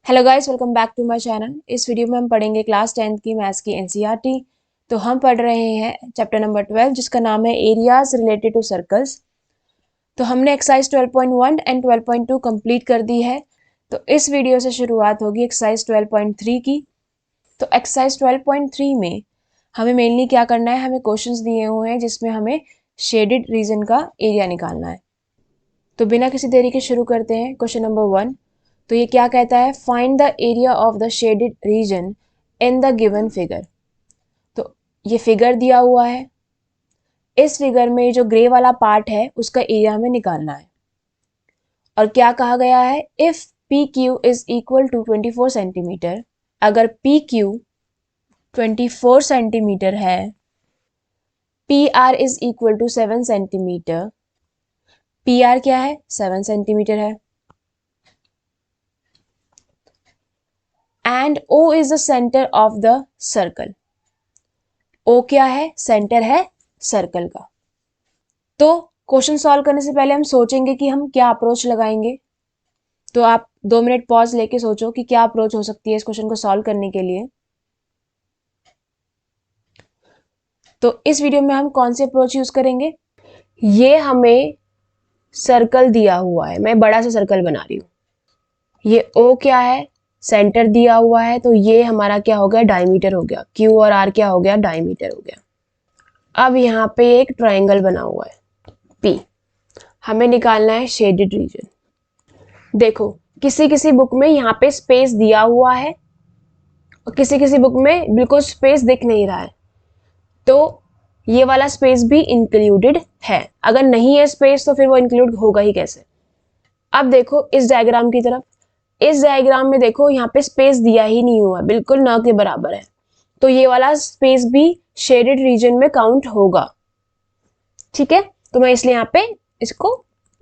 Hello guys, welcome back to my channel. इस video में हम पढ़ेंगे क्लास 10th की मैथ्स की एनसीईआरटी। तो हम पढ़ रहे हैं चैप्टर नंबर 12 जिसका नाम है एरियाज रिलेटेड टू सर्कल्स। तो हमने एक्सरसाइज 12.1 एंड 12.2 कंप्लीट कर दी है। तो इस वीडियो से शुरुआत होगी एक्सरसाइज 12.3 की। तो एक्सरसाइज 12.3 में हमें मेनली क्या करना है, हमें क्वेश्चंस दिए हुए हैं जिसमें हमें शेडेड रीजन का एरिया निकालना है। तो बिना किसी देरी के शुरू करते हैं क्वेश्चन नंबर 1। तो ये क्या कहता है, find the area of the shaded region in the given figure. तो ये फिगर दिया हुआ है, इस फिगर में जो ग्रे वाला पार्ट है उसका एरिया हमें निकालना है। और क्या कहा गया है, if P Q is equal to 24 centimetre, अगर पी क्यू 24 सेंटीमीटर है, P R is equal to 7 centimetre, P R क्या है 7 सेंटीमीटर है, and O is the centre of the circle. O क्या है, सेंटर है सर्कल का। तो क्वेश्चन सॉल्व करने से पहले हम सोचेंगे कि हम क्या अप्रोच लगाएंगे। तो आप 2 मिनट पॉज लेके सोचो कि क्या अप्रोच हो सकती है इस क्वेश्चन को सॉल्व करने के लिए। तो इस वीडियो में हम कौन सी अप्रोच यूज करेंगे, ये हमें सर्कल दिया हुआ है, मैं बड़ा सा सर्कल बना रही हूँ। ये O क्या है, सेंटर दिया हुआ है, तो ये हमारा क्या हो गया, डायमीटर हो गया। Q और R क्या हो गया, डायमीटर हो गया। अब यहाँ पे एक ट्रायंगल बना हुआ है P, हमें निकालना है शेडेड रीजन। देखो किसी किसी बुक में यहाँ पे स्पेस दिया हुआ है और किसी किसी बुक में बिल्कुल स्पेस दिख नहीं रहा है, तो ये वाला स्पेस भी इंक्लूडेड है। अगर नहीं है स्पेस तो फिर वो इंक्लूड होगा ही कैसे। अब देखो इस डायग्राम की तरफ, इस डायग्राम में देखो यहाँ पे स्पेस दिया ही नहीं हुआ, बिल्कुल न के बराबर है, तो ये वाला स्पेस भी शेडेड रीजन में काउंट होगा। ठीक है, तो मैं इसलिए यहाँ पे इसको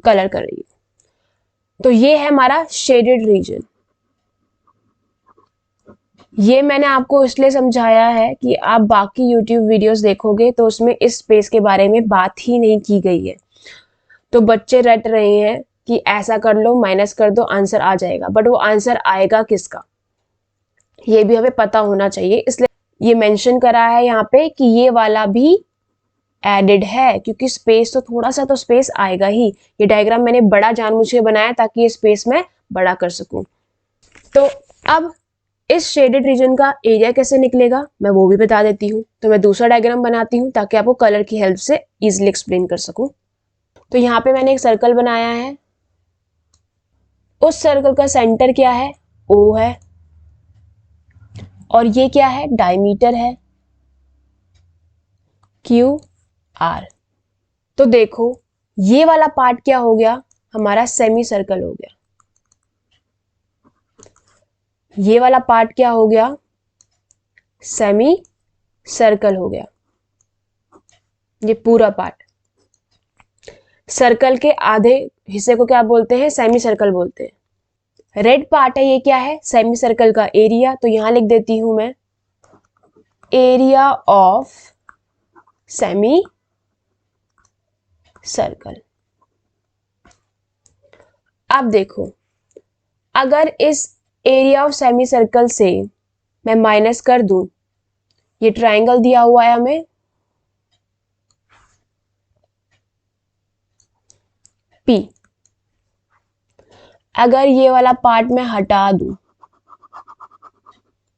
कलर कर रही हूँ। तो ये है हमारा शेडेड रीजन। ये मैंने आपको इसलिए समझाया है कि आप बाकी YouTube वीडियोस देखोगे तो उसमें इस स्पेस के बारे में बात ही नहीं की गई है। तो बच्चे रट रहे हैं कि ऐसा कर लो, माइनस कर दो, आंसर आ जाएगा, बट वो आंसर आएगा किसका ये भी हमें पता होना चाहिए। इसलिए ये मेंशन करा है यहाँ पे कि ये वाला भी एडेड है, क्योंकि स्पेस तो थोड़ा सा तो स्पेस आएगा ही। ये डायग्राम मैंने बड़ा जानबूझ के बनाया ताकि ये स्पेस मैं बड़ा कर सकूं। तो अब इस शेडेड रीजन का एरिया कैसे निकलेगा मैं वो भी बता देती हूँ। तो मैं दूसरा डायग्राम बनाती हूँ ताकि आपको कलर की हेल्प से इजिली एक्सप्लेन कर सकूं। तो यहाँ पे मैंने एक सर्कल बनाया है, उस सर्कल का सेंटर क्या है, O है, और ये क्या है, डायमीटर है, QR। तो देखो ये वाला पार्ट क्या हो गया, हमारा सेमी सर्कल हो गया। ये वाला पार्ट क्या हो गया, सेमी सर्कल हो गया। ये पूरा पार्ट, सर्कल के आधे हिस्से को क्या बोलते हैं, सेमी सर्कल बोलते हैं। रेड पार्ट है, ये क्या है, सेमी सर्कल का एरिया। तो यहां लिख देती हूं मैं एरिया ऑफ सेमी सर्कल। अब देखो अगर इस एरिया ऑफ सेमी सर्कल से मैं माइनस कर दूं, ये ट्रायंगल दिया हुआ है हमें P, अगर ये वाला पार्ट मैं हटा दूं,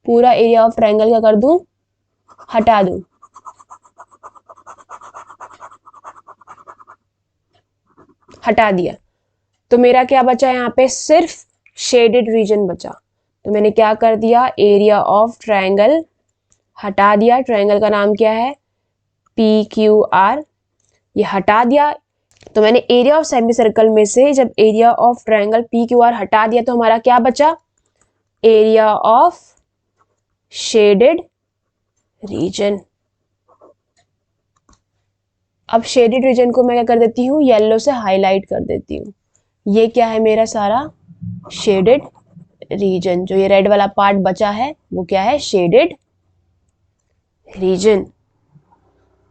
पूरा एरिया ऑफ ट्रायंगल क्या कर दूं, हटा दूं, हटा दिया, तो मेरा क्या बचा यहाँ पे, सिर्फ शेडेड रीजन बचा। तो मैंने क्या कर दिया, एरिया ऑफ ट्रायंगल हटा दिया। ट्रायंगल का नाम क्या है, PQR, ये हटा दिया। तो मैंने एरिया ऑफ सेमी सर्कल में से जब एरिया ऑफ ट्रायंगल PQR हटा दिया तो हमारा क्या बचा, एरिया ऑफ शेडेड रीजन। अब शेडेड रीजन को मैं क्या कर देती हूँ, येलो से हाईलाइट कर देती हूँ। ये क्या है, मेरा सारा शेडेड रीजन। जो ये रेड वाला पार्ट बचा है वो क्या है, शेडेड रीजन।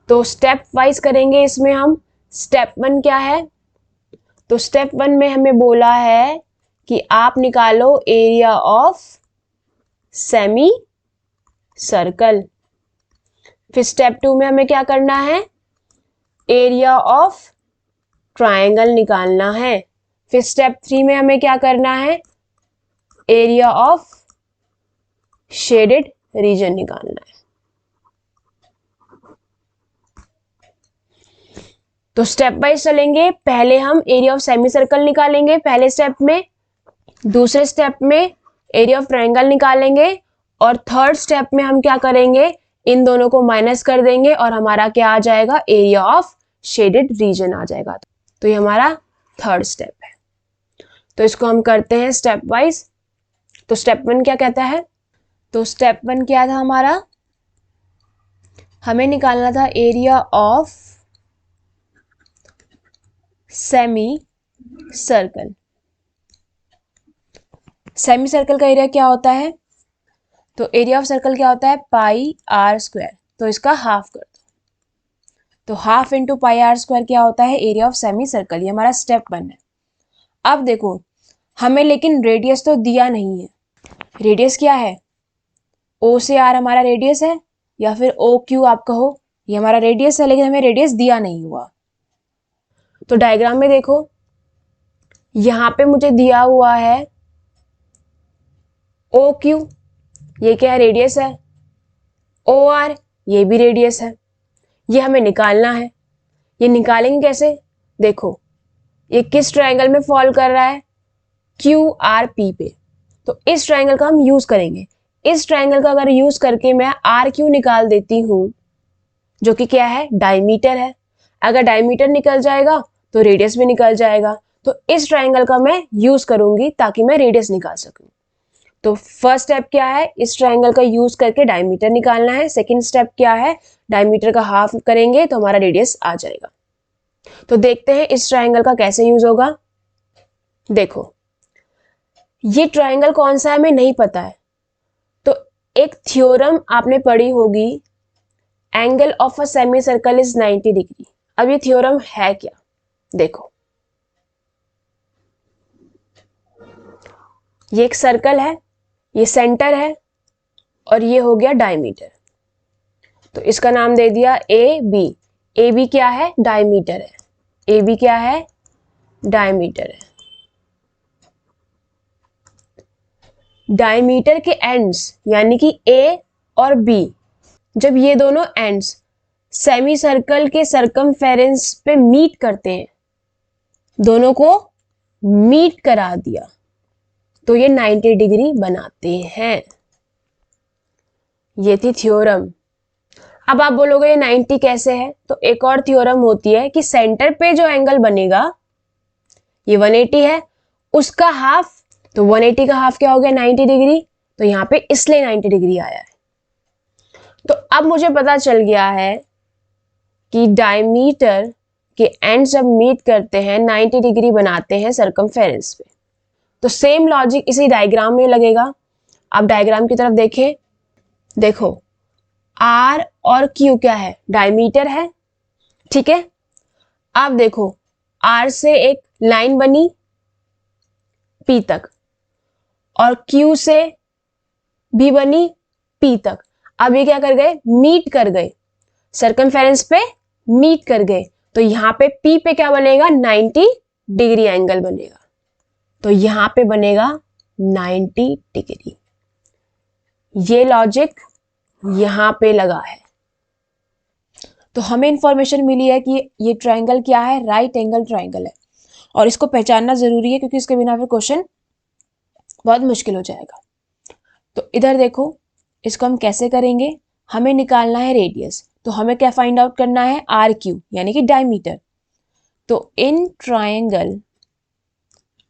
तो स्टेप वाइज करेंगे इसमें हम। स्टेप 1 क्या है, तो स्टेप 1 में हमें बोला है कि आप निकालो एरिया ऑफ सेमी सर्कल। फिर स्टेप 2 में हमें क्या करना है, एरिया ऑफ ट्रायंगल निकालना है। फिर स्टेप 3 में हमें क्या करना है, एरिया ऑफ शेडेड रीजन निकालना है। तो स्टेप वाइज चलेंगे। पहले हम एरिया ऑफ सेमी सर्कल निकालेंगे पहले स्टेप में, दूसरे स्टेप में एरिया ऑफ ट्रायंगल निकालेंगे, और थर्ड स्टेप में हम क्या करेंगे, इन दोनों को माइनस कर देंगे और हमारा क्या आ जाएगा, एरिया ऑफ शेडेड रीजन आ जाएगा। तो ये हमारा थर्ड स्टेप है। तो इसको हम करते हैं स्टेप वाइज। तो स्टेप 1 क्या कहता है, तो स्टेप 1 क्या था हमारा, हमें निकालना था area of semi circle. Semi circle का एरिया क्या होता है, तो एरिया ऑफ सर्कल क्या होता है, पाई आर स्क्वायर। तो इसका हाफ कर दो, तो half into pi R square क्या होता है, एरिया ऑफ सेमी सर्कल। ये हमारा स्टेप 1 है। अब देखो हमें लेकिन रेडियस तो दिया नहीं है। रेडियस क्या है, ओ से आर हमारा रेडियस है, या फिर ओ क्यू आप कहो, ये हमारा रेडियस है, लेकिन हमें रेडियस दिया नहीं हुआ। तो डायग्राम में देखो, यहां पे मुझे दिया हुआ है ओ क्यू, ये क्या है, रेडियस है। ओ आर, ये भी रेडियस है। ये हमें निकालना है। ये निकालेंगे कैसे, देखो ये किस ट्रायंगल में फॉल कर रहा है, क्यू आर पी पे। तो इस ट्रायंगल का हम यूज करेंगे। इस ट्रायंगल का अगर यूज करके मैं आर क्यू निकाल देती हूं, जो कि क्या है, डायमीटर है। अगर डायमीटर निकल जाएगा तो रेडियस भी निकल जाएगा। तो इस ट्रायंगल का मैं यूज करूंगी ताकि मैं रेडियस निकाल सकूं। तो फर्स्ट स्टेप क्या है, इस ट्रायंगल का यूज करके डायमीटर निकालना है। सेकंड स्टेप क्या है, डायमीटर का हाफ करेंगे तो हमारा रेडियस आ जाएगा। तो देखते हैं इस ट्रायंगल का कैसे यूज होगा। देखो ये ट्रायंगल कौन सा है हमें नहीं पता है, तो एक थ्योरम आपने पढ़ी होगी, angle of a semi circle is 90 degree. अब ये थ्योरम है क्या, देखो ये एक सर्कल है, ये सेंटर है, और ये हो गया डायमीटर। तो इसका नाम दे दिया ए बी। ए बी क्या है, डायमीटर है। ए बी क्या है, डायमीटर है। डायमीटर के एंड्स यानी कि ए और बी, जब ये दोनों एंड्स सेमी सर्कल के सर्कमफेरेंस पे मीट करते हैं, दोनों को मीट करा दिया, तो ये 90 डिग्री बनाते हैं। ये थी थ्योरम। अब आप बोलोगे ये 90 कैसे है, तो एक और थ्योरम होती है कि सेंटर पे जो एंगल बनेगा ये 180 है, उसका हाफ, तो 180 का हाफ क्या हो गया, 90 डिग्री। तो यहां पे इसलिए 90 डिग्री आया है। तो अब मुझे पता चल गया है कि डायमीटर के एंड जब मीट करते हैं 90 डिग्री बनाते हैं सर्कमफेरेंस पे। तो सेम लॉजिक इसी डायग्राम में लगेगा। आप डायग्राम की तरफ देखें, देखो आर और क्यू क्या है, डायमीटर है, ठीक है। अब देखो आर से एक लाइन बनी पी तक, और क्यू से भी बनी पी तक। अब ये क्या कर गए, मीट कर गए, सर्कमफेरेंस पे मीट कर गए। तो यहां पे पी पे क्या बनेगा, 90 डिग्री एंगल बनेगा। तो यहां पे बनेगा 90 डिग्री। ये लॉजिक यहां पे लगा है। तो हमें इंफॉर्मेशन मिली है कि ये ट्रायंगल क्या है, राइट एंगल ट्रायंगल है, और इसको पहचानना जरूरी है क्योंकि इसके बिना फिर क्वेश्चन बहुत मुश्किल हो जाएगा। तो इधर देखो इसको हम कैसे करेंगे, हमें निकालना है रेडियस। तो हमें क्या फाइंड आउट करना है, आर क्यू यानी कि डायमीटर। तो in triangle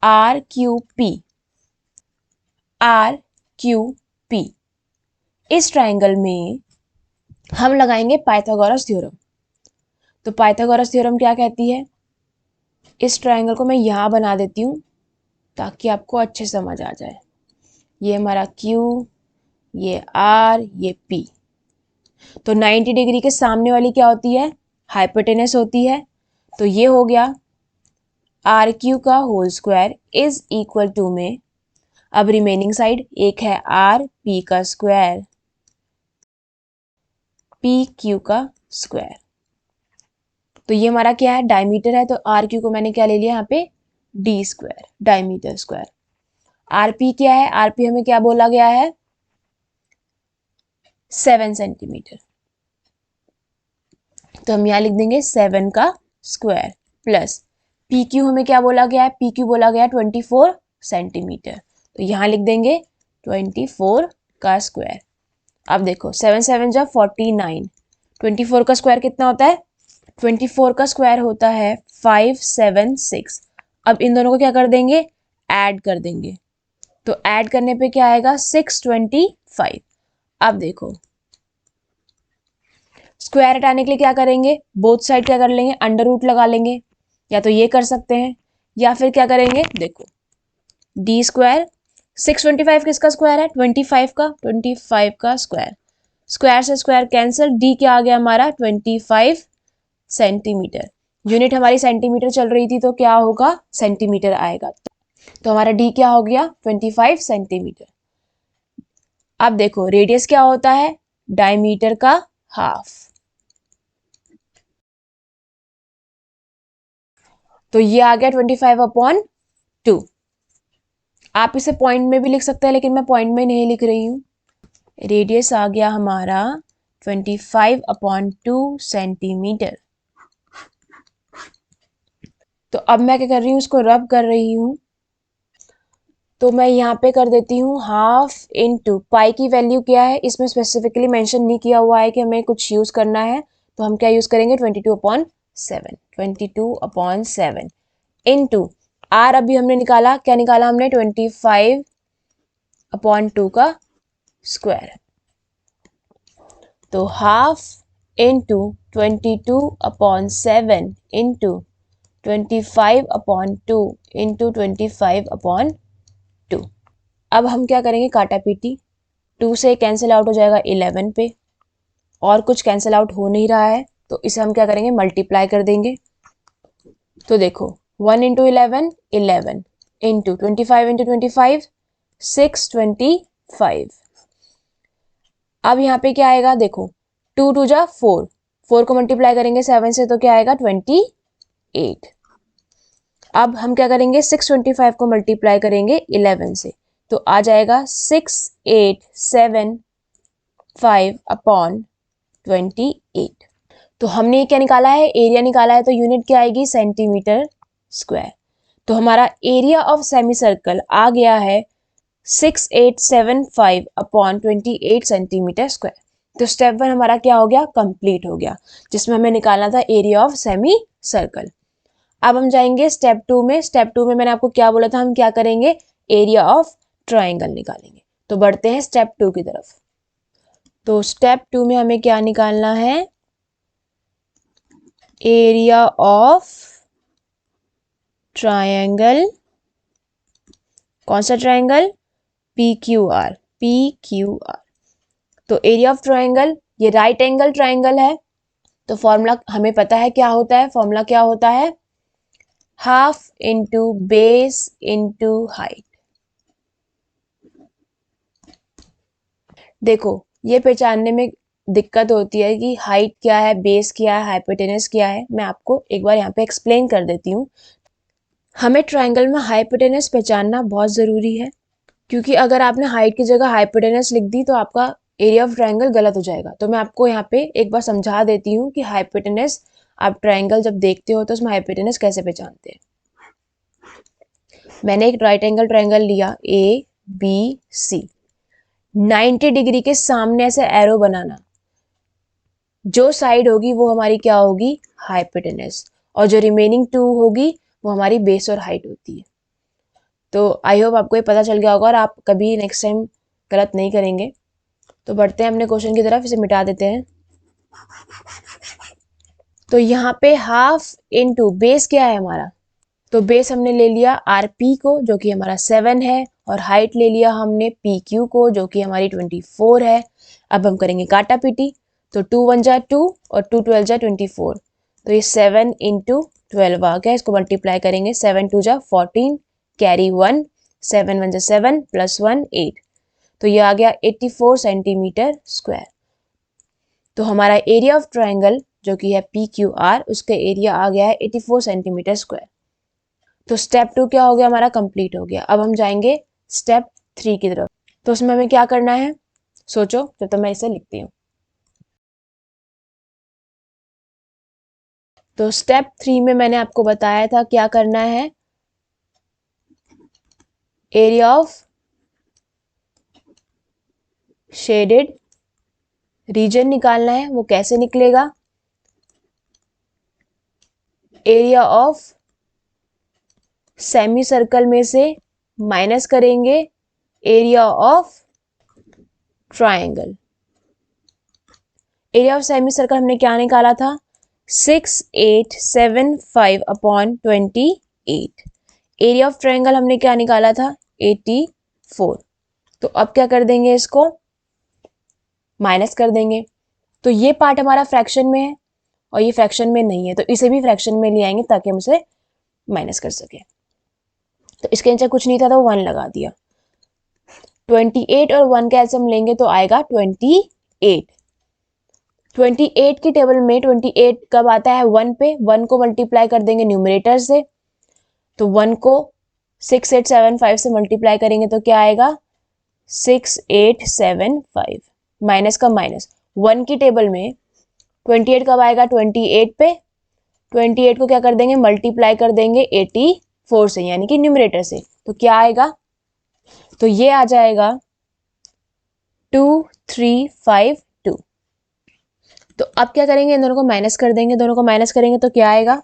R Q P, R Q P, इस ट्रायंगल में हम लगाएंगे पाइथागोरस थ्योरम। तो पाइथागोरस थ्योरम क्या कहती है, इस ट्रायंगल को मैं यहां बना देती हूं ताकि आपको अच्छे समझ आ जाए। ये हमारा Q, ये R, ये P। तो 90 डिग्री के सामने वाली क्या होती है, हाइपोटेनस होती है। तो ये हो गया आर क्यू का whole square is equal to में, अब रिमेनिंग साइड एक है आर पी का स्क्वायर, पी क्यू का स्क्वायर। तो ये हमारा क्या है, डायमीटर है, तो आर क्यू को मैंने क्या ले लिया यहाँ पे, D square, diameter square. R P क्या है, आर पी हमें क्या बोला गया है, 7 सेंटीमीटर, तो हम यहाँ लिख देंगे 7 का स्क्वायर प्लस पी क्यू हमें क्या बोला गया है, पी क्यू बोला गया है 24 सेंटीमीटर, तो यहाँ लिख देंगे 24 का स्क्वायर। अब देखो 7 7 जा 49, 24 का स्क्वायर कितना होता है, 24 का स्क्वायर होता है 576। अब इन दोनों को क्या कर देंगे, ऐड कर देंगे, तो ऐड करने पे क्या आएगा 625। अब देखो स्क्वायर हटाने के लिए क्या करेंगे, बोथ साइड क्या कर लेंगे, अंडर रूट लगा लेंगे, या तो ये कर सकते हैं या फिर क्या करेंगे, देखो डी स्क्वायर, 625 किसका स्क्वायर है, 25 का, 25 का स्क्वायर, स्क्वायर से स्क्वायर कैंसिल, डी क्या आ गया हमारा 25 सेंटीमीटर, यूनिट हमारी सेंटीमीटर चल रही थी तो क्या होगा, सेंटीमीटर आएगा, तो हमारा डी क्या हो गया 25 सेंटीमीटर। अब देखो रेडियस क्या होता है, डायमीटर का हाफ, तो ये आ गया 25/2। आप इसे पॉइंट में भी लिख सकते हैं लेकिन मैं पॉइंट में नहीं लिख रही हूँ। रेडियस आ गया हमारा 25/2 सेंटीमीटर। तो अब मैं क्या कर रही हूँ, इसको रब कर रही हूँ, तो मैं यहाँ पे कर देती हूँ हाफ इंटू पाई की वैल्यू क्या है, इसमें स्पेसिफिकली मेंशन नहीं किया हुआ है कि हमें कुछ यूज़ करना है, तो हम क्या यूज़ करेंगे 22/7, 22/7 इंटू आर अभी हमने निकाला, क्या निकाला हमने 25/2 का स्क्वायर, तो हाफ इंटू 22/7 इंटू 25/2 इंटू 25/2। अब हम क्या करेंगे, काटा पीटी, 2 से कैंसिल आउट हो जाएगा 11 पे, और कुछ कैंसिल आउट हो नहीं रहा है, तो इसे हम क्या करेंगे, मल्टीप्लाई कर देंगे। तो देखो 1 इंटू 11 11 इंटू 25 इंटू 25 625। अब यहाँ पे क्या आएगा, देखो 2 2 जा 4, 4 को मल्टीप्लाई करेंगे 7 से तो क्या आएगा 28। अब हम क्या करेंगे 625 को मल्टीप्लाई करेंगे 11 से, तो आ जाएगा 6875/28। तो हमने क्या निकाला है, एरिया निकाला है, तो यूनिट क्या आएगी, सेंटीमीटर स्क्वायर। तो हमारा एरिया ऑफ सेमी सर्कल आ गया है 6875/28 सेंटीमीटर स्क्वायर। तो स्टेप 1 हमारा क्या हो गया, कंप्लीट हो गया, जिसमें हमें निकालना था एरिया ऑफ सेमी सर्कल। अब हम जाएंगे स्टेप 2 में। स्टेप 2 में मैंने आपको क्या बोला था, हम क्या करेंगे, एरिया ऑफ ट्राइंगल निकालेंगे। तो बढ़ते हैं स्टेप 2 की तरफ। तो स्टेप 2 में हमें क्या निकालना है, एरिया ऑफ ट्रायंगल, कौन सा triangle, P Q R, P Q R. तो एरिया ऑफ ट्रायंगल, ये राइट एंगल ट्रायंगल है, तो फॉर्मूला हमें पता है क्या होता है, फॉर्मूला क्या होता है, half into base into height. देखो ये पहचानने में दिक्कत होती है कि हाइट क्या है, बेस क्या है, हाइपोटेनस क्या है। मैं आपको एक बार यहाँ पे एक्सप्लेन कर देती हूँ। हमें ट्रायंगल में हाइपोटेनस पहचानना बहुत ज़रूरी है, क्योंकि अगर आपने हाइट की जगह हाइपोटेनस लिख दी तो आपका एरिया ऑफ ट्रायंगल गलत हो जाएगा। तो मैं आपको यहाँ पे एक बार समझा देती हूँ कि हाइपोटेनस, आप ट्रायंगल जब देखते हो तो उसमें हाइपोटेनस कैसे पहचानते हैं। मैंने एक राइट एंगल ट्रायंगल लिया ए बी सी, 90 डिग्री के सामने ऐसे एरो बनाना, जो साइड होगी वो हमारी क्या होगी, हाइपोटेनस, और जो रिमेनिंग 2 होगी वो हमारी बेस और हाइट होती है। तो आई होप आपको ये पता चल गया होगा और आप कभी नेक्स्ट टाइम गलत नहीं करेंगे। तो बढ़ते हैं अपने क्वेश्चन की तरफ, इसे मिटा देते हैं। तो यहाँ पे हाफ इंटू बेस क्या है हमारा, तो बेस हमने ले लिया आर पी को जो कि हमारा 7 है, और हाइट ले लिया हमने पी क्यू को जो कि हमारी 24 है। अब हम करेंगे काटा पीटी, तो 2 1 जा 2 और 2 12 जा 24, तो ये 7 इंटू 12 आ गया। इसको मल्टीप्लाई करेंगे, 7 टू जा 14, कैरी 1, 7 1 जा 7 प्लस 1 8, तो ये आ गया 84 सेंटीमीटर स्क्वायर। तो हमारा एरिया ऑफ ट्राइंगल जो कि है PQR, उसका एरिया आ गया है 84 सेंटीमीटर स्क्वायर। तो स्टेप 2 क्या हो गया, हमारा कंप्लीट हो गया। अब हम जाएंगे स्टेप 3 की तरफ। तो उसमें हमें क्या करना है, सोचो जब तक मैं इसे लिखती हूँ। तो स्टेप 3 में मैंने आपको बताया था क्या करना है, एरिया ऑफ शेडेड रीजन निकालना है। वो कैसे निकलेगा, एरिया ऑफ सेमी सर्कल में से माइनस करेंगे area of triangle. Area of semi circle हमने क्या निकाला था, 6875 अपॉन 28। एरिया ऑफ ट्राइंगल हमने क्या निकाला था, 84। तो अब क्या कर देंगे, इसको माइनस कर देंगे। तो ये पार्ट हमारा फ्रैक्शन में है और ये फ्रैक्शन में नहीं है, तो इसे भी फ्रैक्शन में ले आएंगे ताकि हम इसे माइनस कर सके। तो इसके नीचे कुछ नहीं था तो 1 लगा दिया। 28 और 1 का ऐसे हम लेंगे तो आएगा 28। 28 की टेबल में 28 कब आता है, 1 पे। 1 को मल्टीप्लाई कर देंगे न्यूमरेटर से, तो 1 को 6875 से मल्टीप्लाई करेंगे तो क्या आएगा, 6875 माइनस का माइनस। 1 की टेबल में 28 कब आएगा, 28 पे। 28 को क्या कर देंगे, मल्टीप्लाई कर देंगे 84 से, यानी कि न्यूमरेटर से, तो क्या आएगा, तो ये आ जाएगा 2352। तो अब क्या करेंगे, इन दोनों को माइनस कर देंगे। दोनों को माइनस करेंगे तो क्या आएगा,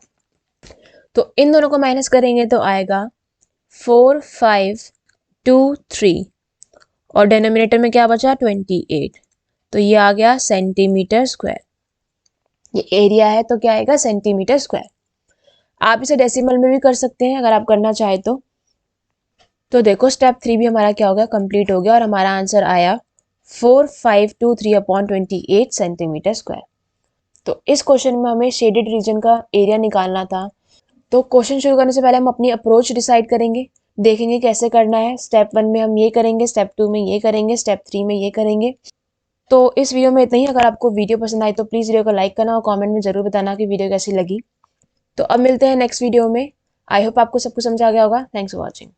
तो इन दोनों को माइनस करेंगे तो आएगा 4523 और डिनोमिनेटर में क्या बचा, 28। तो ये आ गया सेंटीमीटर स्क्वायर। ये एरिया है तो क्या आएगा, सेंटीमीटर स्क्वायर। आप इसे डेसिमल में भी कर सकते हैं अगर आप करना चाहे तो। देखो स्टेप 3 भी हमारा क्या हो गया, कंप्लीट हो गया और हमारा आंसर आया 4523 अपॉन 28 सेंटीमीटर स्क्वायर। तो इस क्वेश्चन में हमें शेडेड रीजन का एरिया निकालना था। तो क्वेश्चन शुरू करने से पहले हम अपनी अप्रोच डिसाइड करेंगे, देखेंगे कैसे करना है। स्टेप 1 में हम ये करेंगे, स्टेप 2 में ये करेंगे, स्टेप 3 में ये करेंगे। तो इस वीडियो में इतना ही। अगर आपको वीडियो पसंद आई तो प्लीज़ वीडियो को लाइक करना और कमेंट में ज़रूर बताना कि वीडियो कैसी लगी। तो अब मिलते हैं नेक्स्ट वीडियो में। आई होप आपको सब कुछ समझ आ गया होगा। Thanks for watching.